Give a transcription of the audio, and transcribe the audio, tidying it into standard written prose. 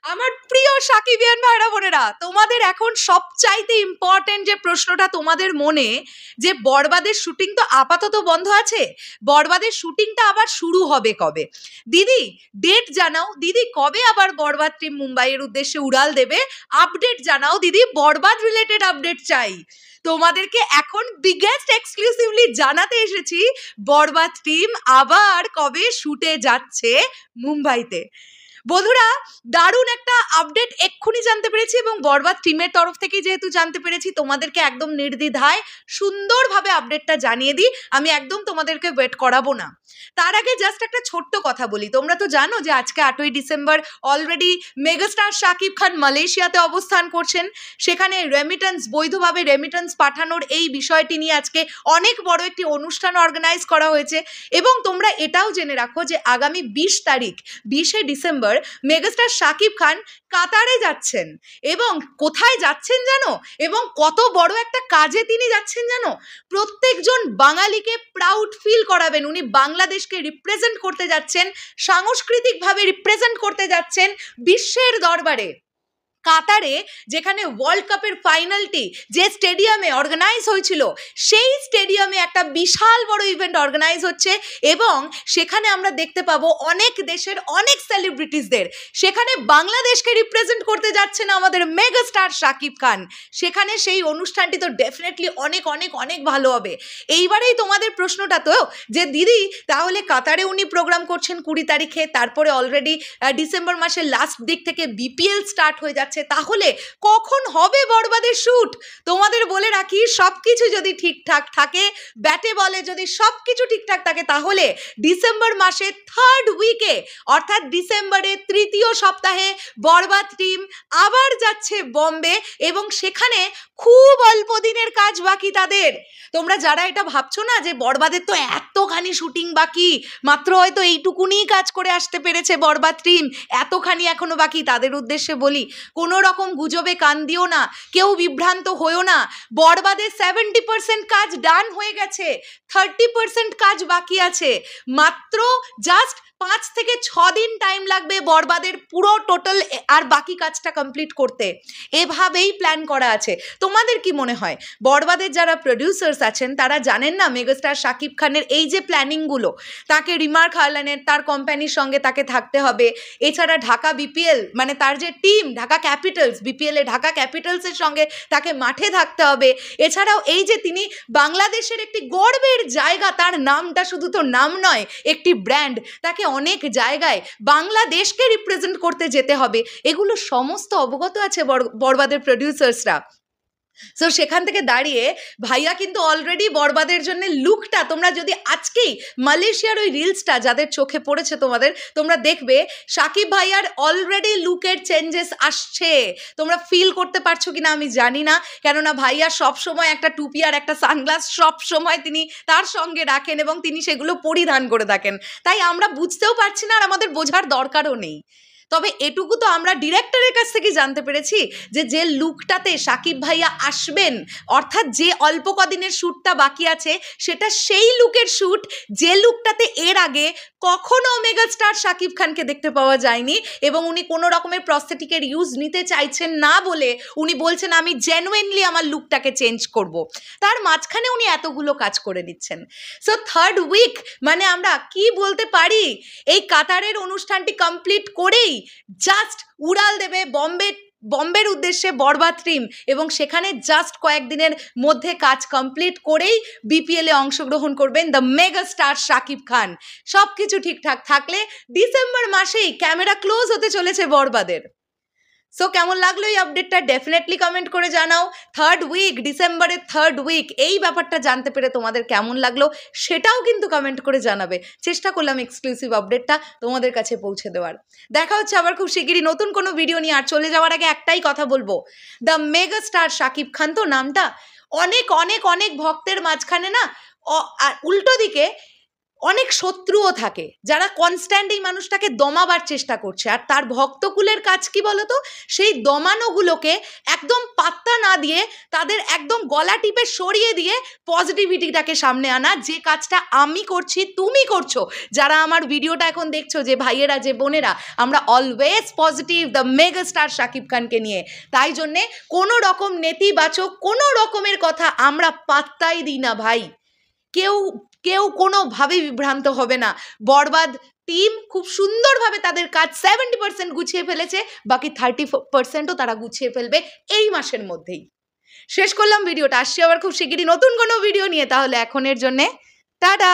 আমার প্রিয় সাকিবিয়ান ভাইরা বোনেরা, তোমাদের এখন সবচাইতে ইম্পর্টেন্ট যে প্রশ্নটা তোমাদের মনে, যে বরবাদের শুটিং তো আপাতত বন্ধ আছে, বরবাদের শুটিংটা আবার শুরু হবে কবে? দিদি ডেট জানাও, দিদি কবে আবার বরবাদ টিম মুম্বাইয়ের উদ্দেশ্যে উড়াল দেবে? আপডেট জানাও দিদি, বরবাদ রিলেটেড আপডেট চাই। তোমাদেরকে এখন বিগেস্ট এক্সক্লুসিভলি জানাতে এসেছি বরবাদ টিম আবার কবে শুটে যাচ্ছে মুম্বাইতে। বন্ধুরা, দারুণ একটা আপডেট এক্ষুনি জানতে পেরেছি এবং বরবাদ টিমের তরফ থেকে যেহেতু জানতে পেরেছি, তোমাদেরকে একদম নির্দ্বিধায় সুন্দরভাবে আপডেটটা জানিয়ে দিই। আমি একদম তোমাদেরকে ওয়েট করাবো না। তার আগে জাস্ট একটা ছোট্ট কথা বলি। তোমরা তো জানো যে আজকে 8ই December already megastar Shakib Khan মালয়েশিয়াতে অবস্থান করছেন। সেখানে রেমিটেন্স, বৈধভাবে রেমিটেন্স পাঠানোর এই বিষয়টি নিয়ে আজকে অনেক বড় একটি অনুষ্ঠান অর্গানাইজ করা হয়েছে। এবং তোমরা এটাও জেনে রাখো যে আগামী 20 তারিখ, 20শে ডিসেম্বর মেগাস্টার শাকিব খান কাতারে যাচ্ছেন। এবং কোথায় যাচ্ছেন জানো? এবং কত বড় একটা কাজে তিনি যাচ্ছেন জানো? প্রত্যেকজন বাঙালিকে প্রাউড ফিল করাবেন। উনি বাংলাদেশকে রিপ্রেজেন্ট করতে যাচ্ছেন, সাংস্কৃতিকভাবে রিপ্রেজেন্ট করতে যাচ্ছেন বিশ্বের দরবারে। কাতারে, যেখানে ওয়ার্ল্ড কাপের ফাইনালটি যে স্টেডিয়ামে অর্গানাইজ হয়েছিল, সেই স্টেডিয়ামে একটা বিশাল বড় ইভেন্ট অর্গানাইজ হচ্ছে এবং সেখানে আমরা দেখতে পাবো অনেক দেশের অনেক সেলিব্রিটিসদের। সেখানে বাংলাদেশকে রিপ্রেজেন্ট করতে যাচ্ছেন আমাদের মেগাস্টার শাকিব খান। সেখানে সেই অনুষ্ঠানটি তো ডেফিনেটলি অনেক অনেক অনেক ভালো হবে। এইবারেই তোমাদের প্রশ্নটা তো যে দিদি তাহলে কাতারে উনি প্রোগ্রাম করছেন 20 তারিখে, তারপরে অলরেডি ডিসেম্বর মাসের লাস্ট দিক থেকে বিপিএল স্টার্ট হয়ে যাচ্ছে, তাহলে কখন হবে বরবাদের শুট? তোমাদের বলে রাখি, সবকিছু যদি ঠিকঠাক থাকে, ব্যাটে বলে যদি সবকিছু ঠিকঠাক থাকে, তাহলে ডিসেম্বর মাসে 3rd উইকে, অর্থাৎ ডিসেম্বরের 3য় সপ্তাহে বরবাদ টিম আবার যাচ্ছে বম্বে এবং সেখানে খুব অল্প দিনের কাজ বাকি তাদের। তোমরা যারা এটা ভাবছো না যে বরবাদের তো এতখানি শুটিং বাকি, মাত্র হয়তো এইটুকুনি কাজ করে আসতে পেরেছে বরবাদ টিম, এতখানি এখনো বাকি, তাদের উদ্দেশ্যে বলি, কোনো রকম গুজবে কান দিও না, কেউ বিভ্রান্ত হয়েও না। বরবাদের 70% কাজ ডান হয়ে গেছে, 30% কাজ বাকি আছে। মাত্র জাস্ট 5 থেকে 6 দিন টাইম লাগবে বরবাদের পুরো টোটাল আর বাকি কাজটা কমপ্লিট করতে। এভাবেই প্ল্যান করা আছে। তোমাদের কি মনে হয় বরবাদের যারা প্রডিউসার্স আছেন তারা জানেন না মেগাস্টার শাকিব খানের এই যে প্ল্যানিংগুলো, তাকে রিমার্ক হারলানের তার কোম্পানির সঙ্গে তাকে থাকতে হবে, এছাড়া ঢাকা বিপিএল মানে তার যে টিম ঢাকা ক্যাপিটালস, বিপিএলে ঢাকা ক্যাপিটালসের সঙ্গে তাকে মাঠে থাকতে হবে, এছাড়াও এই যে তিনি বাংলাদেশের একটি গর্বের জায়গা, তার নামটা শুধু তো নাম নয়, একটি ব্র্যান্ড, তাকে অনেক জায়গায় বাংলাদেশকে রিপ্রেজেন্ট করতে যেতে হবে। এগুলো সমস্ত অবগত আছে বরবাদের প্রডিউসার্সরা। সো সেখান থেকে দাঁড়িয়ে ভাইয়া কিন্তু অলরেডি বরবাদের জন্য লুকটা, তোমরা যদি আজকেই মালয়েশিয়ার ওই রিলসটা যাদের চোখে পড়েছে তোমাদের, তোমরা দেখবে শাকিব ভাইয়ার অলরেডি লুকের চেঞ্জেস আসছে। তোমরা ফিল করতে পারছো কিনা আমি জানি না, কেননা ভাইয়া সবসময় একটা টুপি আর একটা সানগ্লাস সবসময় তিনি তার সঙ্গে রাখেন এবং তিনি সেগুলো পরিধান করে থাকেন, তাই আমরা বুঝতেও পারছি না আর আমাদের বোঝার দরকারও নেই। তবে এটুকু তো আমরা ডিরেক্টরের কাছ থেকে জানতে পেরেছি যে লুকটাতে শাকিব ভাইয়া আসবেন, অর্থাৎ যে অল্প কদিনের শ্যুটটা বাকি আছে সেটা সেই লুকের শ্যুট যে লুকটাতে এর আগে কখনো মেগাস্টার শাকিব খানকে দেখতে পাওয়া যায়নি এবং উনি কোনো রকমের প্রস্থেটিকের ইউজ নিতে চাইছেন না বলে উনি বলছেন আমি জেনুইনলি আমার লুকটাকে চেঞ্জ করব। তার মাঝখানে উনি এতগুলো কাজ করে নিচ্ছেন। সো 3rd উইক মানে আমরা কি বলতে পারি, এই কাতারের অনুষ্ঠানটি কমপ্লিট করেই জাস্ট উড়াল দেবে বম্বের উদ্দেশ্যে বরবাদ টিম এবং সেখানে জাস্ট কয়েকদিনের মধ্যে কাজ কমপ্লিট করেই বিপিএলে অংশগ্রহণ করবেন the mega star Shakib Khan. সব কিছু ঠিকঠাক থাকলে ডিসেম্বর মাসেই ক্যামেরা ক্লোজ হতে চলেছে বরবাদের। সো কেমন লাগলো এই আপডেটটা ডেফিনেটলি কমেন্ট করে জানাও। 3rd উইক, ডিসেম্বরের 3rd উইক, এই ব্যাপারটা জানতে পেরে তোমাদের কেমন লাগলো সেটাও কিন্তু কমেন্ট করে জানাবে। চেষ্টা করলাম এক্সক্লুসিভ আপডেটটা তোমাদের কাছে পৌঁছে দেওয়ার। দেখা হচ্ছে আবার খুব শিগগিরই নতুন কোনো ভিডিও নিয়ে। আর চলে যাওয়ার আগে একটাই কথা বলবো, the mega star Shakib Khan তো নামটা অনেক অনেক অনেক ভক্তের মাঝখানে না, আর উল্টো দিকে অনেক শত্রুও থাকে যারা কনস্ট্যান্ট এই মানুষটাকে দমাবার চেষ্টা করছে, আর তার ভক্তকুলের কাজ কি বলতো, সেই দমানোগুলোকে একদম পাত্তা না দিয়ে তাদের একদম গলা টিপে সরিয়ে দিয়ে পজিটিভিটিটাকে সামনে আনা, যে কাজটা আমি করছি, তুমি করছো, যারা আমার ভিডিওটা এখন দেখছো, যে ভাইয়েরা, যে বোনেরা, আমরা always positive the mega star Shakib খানকে নিয়ে। তাই জন্যে কোনো রকম নেতিবাচক কোনো রকমের কথা আমরা পাত্তাই দিই না ভাই। কেউ কেউ কোনোভাবে বিভ্রান্ত হবে না। বরবাদ টিম খুব সুন্দরভাবে তাদের কাজ 70% গুছিয়ে ফেলেছে, বাকি 30%ও তারা গুছিয়ে ফেলবে এই মাসের মধ্যেই। শেষ করলাম ভিডিওটা, আসছি আবার খুব শিগগিরই নতুন কোনো ভিডিও নিয়ে। তাহলে এখনের জন্যে টাটা।